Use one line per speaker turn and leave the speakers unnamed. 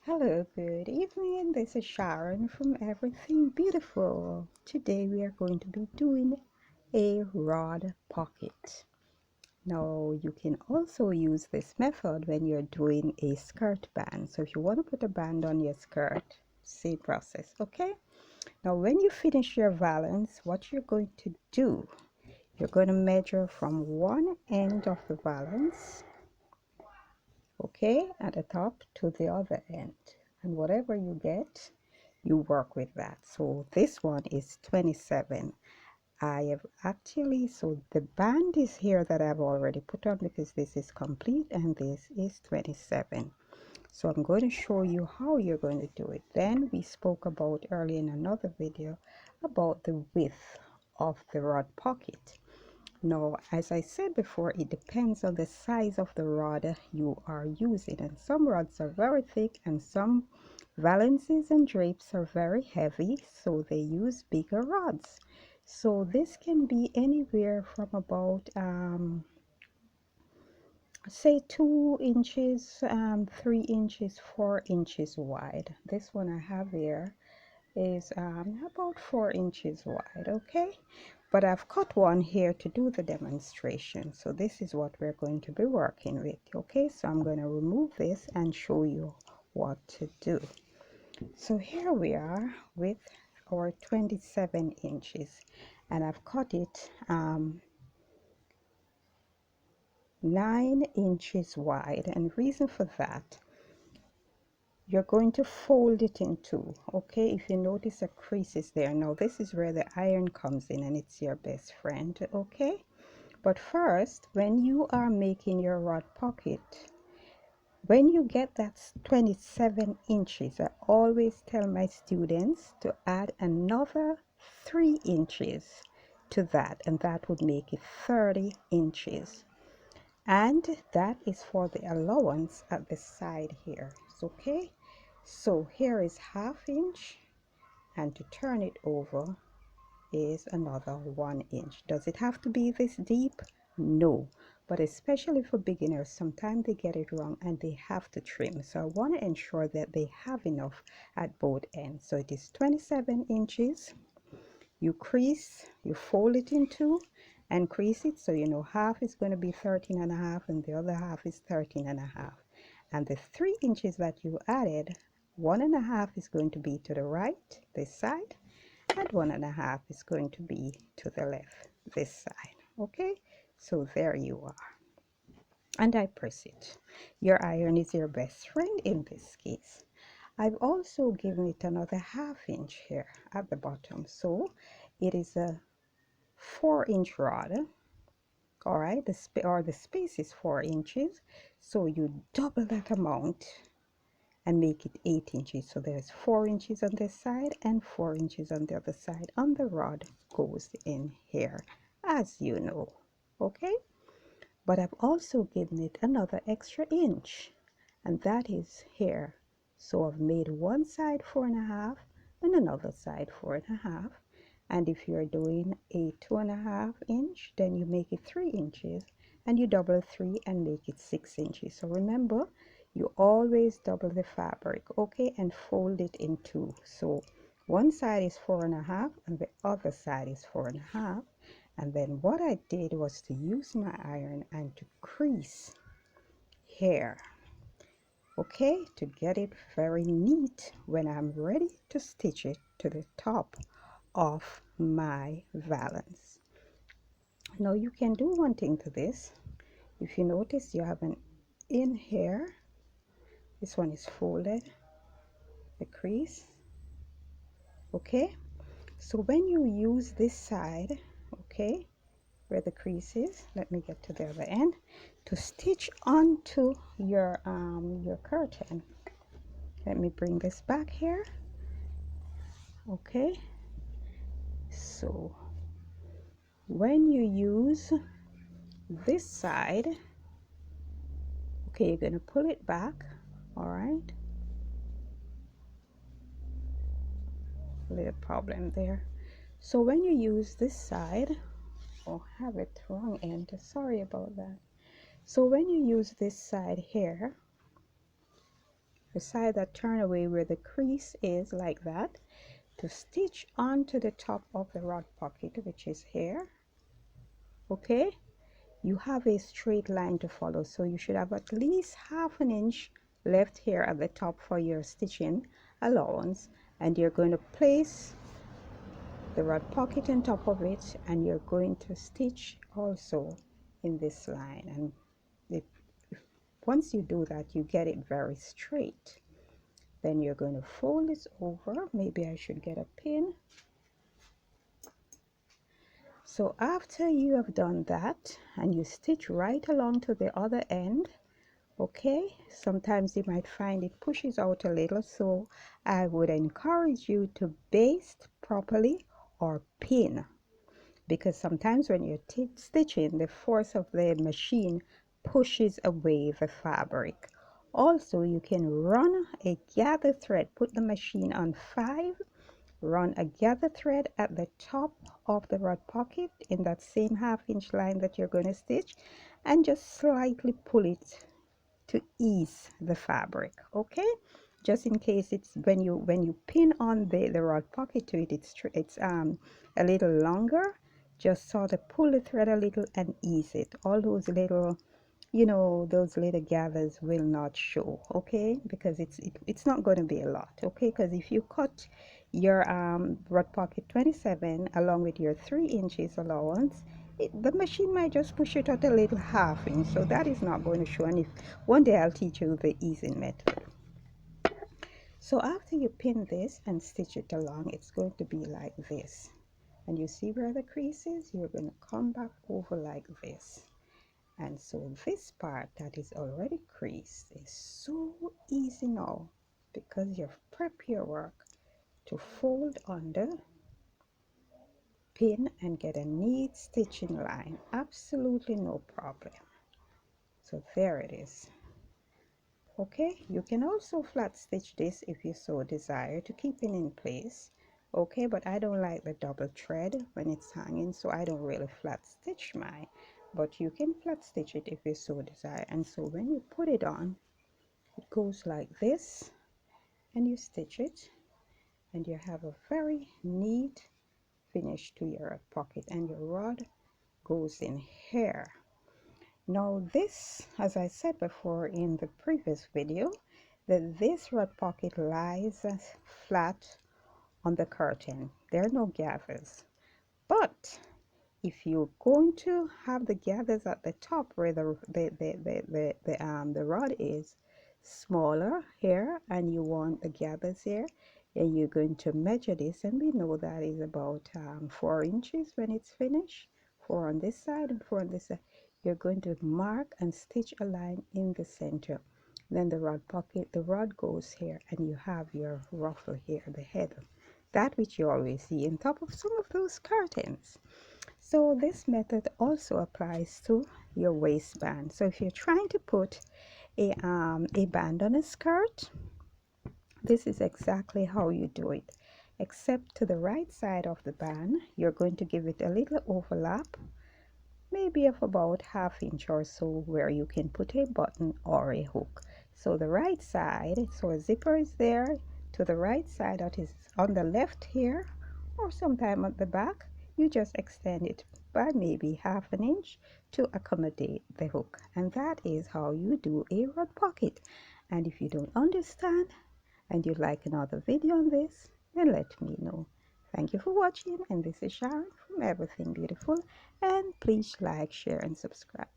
Hello, good evening. This is Sharon from Everything Beautiful. Today we are going to be doing a rod pocket. Now you can also use this method when you're doing a skirt band. So if you want to put a band on your skirt, same process, okay? Now when you finish your valance, what you're going to do, you're going to measure from one end of the valance, okay, at the top to the other end, and whatever you get, you work with that. So this one is 27. I have actually, so the band is here that I've already put on because this is complete, and this is 27. So I'm going to show you how you're going to do it. Then we spoke about earlier in another video about the width of the rod pocket. Now, as I said before, it depends on the size of the rod you are using, and some rods are very thick and some valances and drapes are very heavy, so they use bigger rods. So this can be anywhere from about say 2 inches, 3 inches, 4 inches wide. This one I have here is about 4 inches wide, okay? But I've cut one here to do the demonstration, so this is what we're going to be working with, okay? So I'm going to remove this and show you what to do. So here we are with our 27 inches, and I've cut it 9 inches wide, and reason for that, you're going to fold it in two, okay? If you notice a crease is there, now this is where the iron comes in and it's your best friend, okay? But first, when you are making your rod pocket, when you get that 27 inches, I always tell my students to add another 3 inches to that, and that would make it 30 inches. And that is for the allowance at the side here, okay? So here is ½ inch, and to turn it over is another 1 inch. Does it have to be this deep? No, but especially for beginners, sometimes they get it wrong and they have to trim. So I want to ensure that they have enough at both ends. So it is 27 inches. You crease, you fold it in two and crease it, so you know half is going to be 13.5 and the other half is 13.5. And the 3 inches that you added, 1.5 is going to be to the right, this side, and 1.5 is going to be to the left, this side, okay? So there you are. And I press it. Your iron is your best friend in this case. I've also given it another ½ inch here at the bottom, so it is a 4-inch rod. All right, the space is 4 inches, so you double that amount and make it 8 inches. So there's 4 inches on this side and 4 inches on the other side, and the rod goes in here, as you know, okay? But I've also given it another extra inch, and that is here. So I've made one side 4.5 and another side 4.5. And if you're doing a 2.5 inch, then you make it 3 inches, and you double 3 and make it 6 inches. So remember, you always double the fabric, okay, and fold it in two. So one side is 4.5 and the other side is 4.5. And then what I did was to use my iron and to crease here, okay, to get it very neat when I'm ready to stitch it to the top of my valance. Now you can do one thing to this. If you notice, you have an in here, this one is folded, the crease, okay? So when you use this side, okay, where the crease is, let me get to the other end, to stitch onto your curtain. Let me bring this back here, okay? So when you use this side, okay, you're gonna pull it back, all right? A little problem there. So when you use this side, oh, have it wrong end, sorry about that. So when you use this side here, the side that turn away where the crease is, like that, to stitch onto the top of the rod pocket, which is here. Okay, you have a straight line to follow, so you should have at least ½ inch left here at the top for your stitching allowance, and you're going to place the rod pocket on top of it, and you're going to stitch also in this line. And if once you do that, you get it very straight, then you're going to fold this over. Maybe I should get a pin. So after you have done that, and you stitch right along to the other end, okay, sometimes you might find it pushes out a little, so I would encourage you to baste properly or pin, because sometimes when you're stitching, the force of the machine pushes away the fabric. Also, you can run a gather thread, put the machine on 5, run a gather thread at the top of the rod pocket in that same ½ inch line that you're going to stitch, and just slightly pull it to ease the fabric. Okay, just in case it's when you pin on the rod pocket to it, it's a little longer, just sort of pull the thread a little and ease it. All those little, you know, those little gathers will not show, okay, because it's not going to be a lot. Okay, because if you cut your rod pocket 27 along with your 3 inches allowance, the machine might just push it out a little ½ inch, so that is not going to show. And if one day I'll teach you the easing method. So after you pin this and stitch it along, it's going to be like this, and you see where the crease is, you're going to come back over like this. And so this part that is already creased is so easy now, because you've prepped your work to fold under, pin, and get a neat stitching line. Absolutely no problem. So there it is. Okay, you can also flat stitch this if you so desire to keep it in place. Okay, but I don't like the double thread when it's hanging, so I don't really flat stitch mine. But you can flat stitch it if you so desire. And so when you put it on, it goes like this, and you stitch it, and you have a very neat finish to your pocket, and your rod goes in here. Now this, as I said before in the previous video, that this rod pocket lies flat on the curtain. There are no gathers. But if you're going to have the gathers at the top where the rod is smaller here, and you want the gathers here, and you're going to measure this, and we know that is about 4 inches when it's finished. 4 on this side and 4 on this side. You're going to mark and stitch a line in the center. Then the rod pocket, the rod goes here, and you have your ruffle here, the head, that which you always see in top of some of those curtains. So this method also applies to your waistband. So if you're trying to put a band on a skirt, this is exactly how you do it. Except to the right side of the band, you're going to give it a little overlap, maybe of about ½ inch or so, where you can put a button or a hook. So the right side, so a zipper is there to the right side, that is on the left here, or sometime at the back, you just extend it by maybe ½ inch to accommodate the hook. And that is how you do a rod pocket. And if you don't understand and you'd like another video on this, then let me know. Thank you for watching, and this is Sharon from Everything Beautiful, and please like, share, and subscribe.